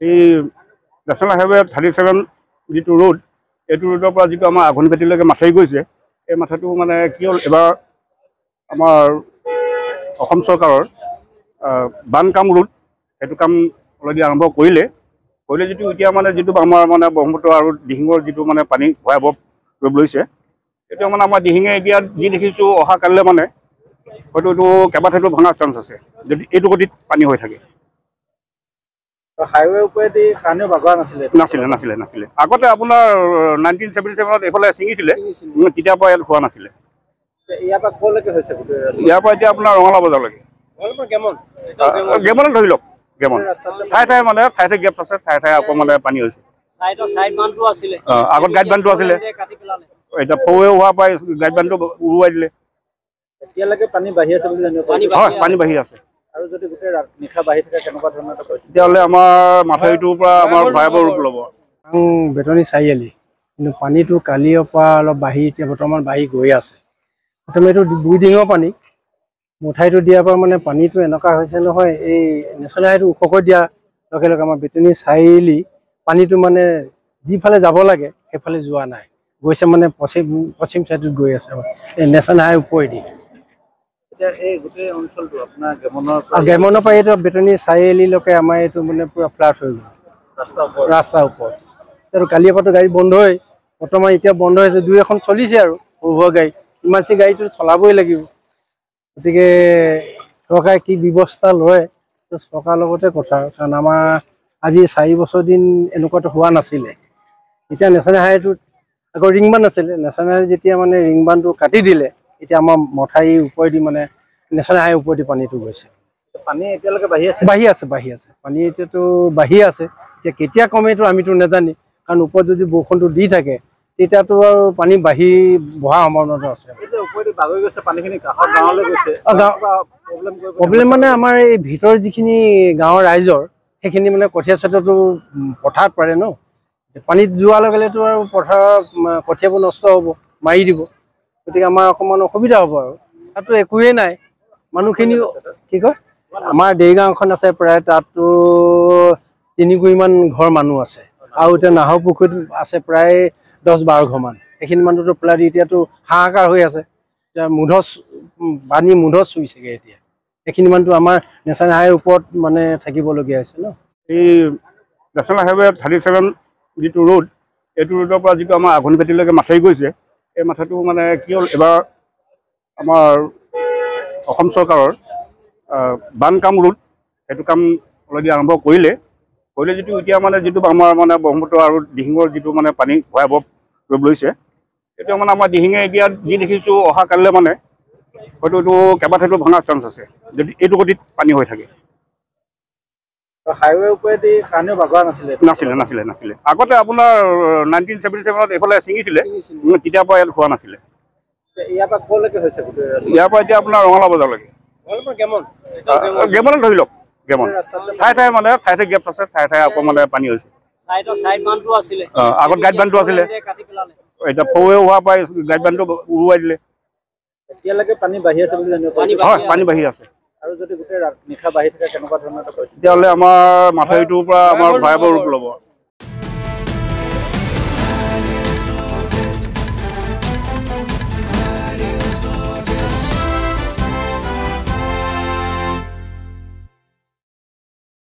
এই national highway 37 যিটো road, এইটো ৰোডৰ পৰা যিটো আমাৰ আঘোণভেটিলৈকে মাথাউৰি গৈছে, এই মাথাটো মানে কি হ'ল, এবাৰ আমাৰ অসম চৰকাৰৰ বান কাম ৰোড, সেইটো কাম অলৰেডি আৰম্ভ কৰিলে যিটো এতিয়া মানে যিটো আমাৰ মানে ব্ৰহ্মপুত্ৰ আৰু দিহিঙৰ যিটো মানে পানী ভয়াৱহ ৰূপ লৈছে, এতিয়া মানে আমাৰ দিহিঙে এতিয়া যি দেখিছোঁ অহা কালিলৈ মানে হয়তো এইটো কেইবাঠাইতো ভঙা চান্স আছে যদি এইটো গতিত পানী হৈ থাকে। হাইৱে ওপৰেদি কাৰণেও বাগৰা নাছিলে। আগতে আপোনাৰ 1977 এইফালে ছিঙিছিলে, তেতিয়াৰ পৰা ইয়াত হোৱা নাছিলে। ইয়াৰ পৰা ক'লৈকে হৈছে? ইয়াৰ পৰা এতিয়া আপোনাৰ ৰঙালাও বজাৰলৈকে, গেমনে ধৰি লওক, গেমন ঠাই মানে ঠাই গেপছ আছে, ঠাই আকৌ মানে পানী হৈছে। আগত গাইড বান্ধটো আছিলে, এতিয়া ফৌৱে হোৱাৰ পৰা গাইড বান্ধটো উৰুৱাই দিলে। এতিয়ালৈকে পানী বাঢ়ি আছে বুলি জানিব পাৰিছে? হয়, পানী বাঢ়ি আছে। আৰু যদি গোটেই নিশা বাঢ়ি থাকে কেনেকুৱা ধৰণৰ তেতিয়াহ'লে আমাৰ মাথাউৰিটোৰ পৰা আমাৰ ভয়াৱহ ৰূপ ল'ব। বেতনী চাৰিআলি, কিন্তু পানীটো কালিৰ পৰা অলপ বাঢ়ি এতিয়া বৰ্তমান বাঢ়ি গৈ আছে। প্ৰথমে এইটো 2 ডিঙৰ পানী, মঠাইটো দিয়াৰ পৰা মানে পানীটো এনেকুৱা হৈছে নহয়, এই নেশ্যনেল হাইৱেটো ওখকৈ দিয়াৰ লগে লগে আমাৰ বেতনী চাৰিআলি পানীটো মানে যিফালে যাব লাগে সেইফালে যোৱা নাই, গৈছে মানে পশ্চিম চাইডত গৈ আছে এই নেশ্যনেল হাইৱে ওপৰেদি। এতিয়া এই গোটেই অঞ্চলটো আপোনাৰ গেমনৰ পৰা এইটো বেতনী চাৰিআলিলৈকে আমাৰ এইটো মানে পুৰা ফ্লাট হৈ গ'ল, ৰাস্তাৰ ওপৰত। এইটো কালিৰ পৰাতো গাড়ী বন্ধই, বৰ্তমান এতিয়া বন্ধ হৈছে, 2 এখন চলিছে আৰু সৰু সুৰা গাড়ী, ইমানচি গাড়ীটো চলাবই লাগিব। গতিকে চৰকাৰে কি ব্যৱস্থা লয় চৰকাৰৰ লগতে কথা, কাৰণ আমাৰ আজি 4 বছৰ দিন এনেকুৱাতো হোৱা নাছিলে। এতিয়া নেশ্যনেল হাইৱেটোত আগৰ ৰিং বান্ধ আছিলে, নেশ্যনেল হাইৱে যেতিয়া মানে ৰিং বান্ধটো কাটি দিলে, এতিয়া আমাৰ মথাউৰিৰ ওপৰেদি মানে নেশ্যনেল হাইৱে ওপৰেদি পানীটো গৈছে। পানী এতিয়ালৈকে বাঢ়ি আছে? বাঢ়ি আছে। পানী এতিয়াতো বাঢ়ি আছে, এতিয়া কেতিয়া কমেতো আমিতো নাজানি, কাৰণ ওপৰত যদি বৰষুণটো দি থাকে তেতিয়াতো আৰু পানী বঢ়া সম্ভাৱনাটো আছে। ওপৰেদি বাগৰি গৈছে পানীখিনি, কাষৰ গাঁৱলৈ গৈছে। প্ৰব্লেম মানে আমাৰ এই ভিতৰৰ যিখিনি গাঁৱৰ ৰাইজৰ, সেইখিনি মানে কঠীয়া চঠীয়াটো পথাৰত পাৰে ন, পানীত যোৱাৰ লগে লগেতো আৰু পথাৰৰ কঠীয়াবোৰ নষ্ট হ'ব, মাৰি দিব। গতিকে আমাৰ অকণমান অসুবিধা হ'ব আৰু তাততো একোৱেই নাই। মানুহখিনি কি কয়, আমাৰ দেৰগাঁওখন আছে প্ৰায়, তাততো 3 কুৰিমান ঘৰ মানুহ আছে, আৰু এতিয়া নাহৰ পুখুৰীত আছে প্ৰায় 10-12 ঘৰমান। সেইখিনি মানুহতো পেলাই দি এতিয়াতো হাহাকাৰ হৈ আছে, এতিয়া পানী মুধচ চুইছেগৈ। এতিয়া সেইখিনি মানুহটো আমাৰ নেশ্যনেল হাইৱেৰ ওপৰত মানে থাকিবলগীয়া হৈছে ন। এই নেশ্যনেল হাইৱে 37 যিটো ৰোড, এইটো ৰোডৰ পৰা যিটো আমাৰ আঘোণভেটিলৈকে মাথাউৰি গৈছে, এই মাথাটো মানে কি হ'ল, এবাৰ আমাৰ অসম চৰকাৰৰ বান কাম ৰোড, সেইটো কাম অলৰেডি আৰম্ভ কৰিলে যিটো এতিয়া মানে যিটো আমাৰ মানে ব্ৰহ্মপুত্ৰ আৰু দিহিঙৰ যিটো মানে পানী ভয়াৱহ ৰূপ লৈছে, এতিয়া মানে আমাৰ দিহিঙে এতিয়া যি দেখিছোঁ অহা কালিলৈ মানে হয়তো এইটো কেইবাঠাইতো ভঙা চান্স আছে যদি এইটো গতিত পানী হৈ থাকে। হাইৱে ওপৰেদি কাৰণেও বাগৰা নাছিলে। আগতে আপোনাৰ 1977 এইফালে ছিঙিছিলে, তেতিয়াৰ পৰা ইয়াত হোৱা নাছিলে। ইয়াৰ পৰা ক'লৈকে হৈছে? ইয়াৰ পৰা এতিয়া আপোনাৰ ৰঙালাও বজাৰলৈকে, গেমনে ধৰি লওক, গেমন ঠাই মানে ঠাই গেপছ আছে, ঠাই আকৌ মানে পানী হৈছে। আগত গাইড বান্ধটো আছিলে, এতিয়া ফৌৱে হোৱাৰ পৰা গাইড বান্ধটো উৰুৱাই দিলে। এতিয়ালৈকে পানী বাঢ়ি আছে বুলি জানিব পাৰিছে? হয়, পানী বাঢ়ি আছে। আৰু যদি গোটেই নিশা বাঢ়ি থাকে কেনেকুৱা ধৰণৰ? তেতিয়াহ'লে আমাৰ মাথাউৰিটোৰ পৰা আমাৰ ভয়াৱহ ৰূপ ল'ব।